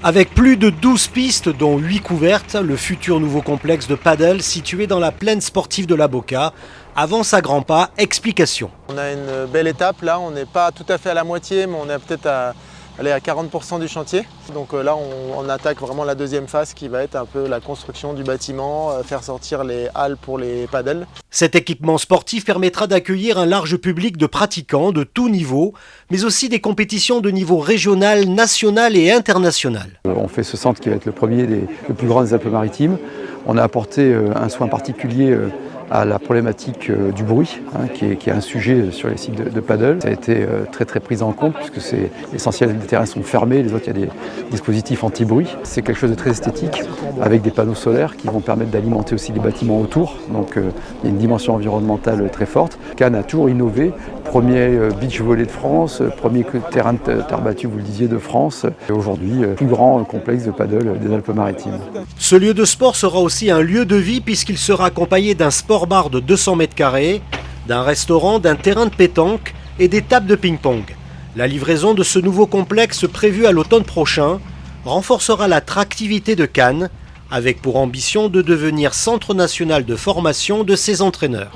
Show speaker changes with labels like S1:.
S1: Avec plus de 12 pistes, dont 8 couvertes, le futur nouveau complexe de paddle situé dans la plaine sportive de la Boca avance à grands pas. Explication.
S2: On a une belle étape là, on n'est pas tout à fait à la moitié, mais on est peut-être à 40% du chantier. Donc là, on attaque vraiment la deuxième phase qui va être un peu la construction du bâtiment, faire sortir les halles pour les paddles.
S1: Cet équipement sportif permettra d'accueillir un large public de pratiquants de tous niveaux, mais aussi des compétitions de niveau régional, national et international.
S3: On fait ce centre qui va être le premier le plus grand des Alpes-Maritimes. On a apporté un soin particulier à la problématique du bruit, qui est un sujet sur les sites de paddle. Ça a été très pris en compte puisque c'est l'essentiel des terrains sont fermés, les autres il y a des dispositifs anti-bruit. C'est quelque chose de très esthétique avec des panneaux solaires qui vont permettre d'alimenter aussi les bâtiments autour. Donc il y a une dimension environnementale très forte. Cannes a toujours innové. Premier beach volley de France, premier terrain de terre battue, vous le disiez, de France. Et aujourd'hui, plus grand complexe de paddle des Alpes-Maritimes.
S1: Ce lieu de sport sera aussi un lieu de vie puisqu'il sera accompagné d'un sport-bar de 200 mètres carrés, d'un restaurant, d'un terrain de pétanque et des tables de ping-pong. La livraison de ce nouveau complexe prévu à l'automne prochain renforcera l'attractivité de Cannes avec pour ambition de devenir centre national de formation de ses entraîneurs.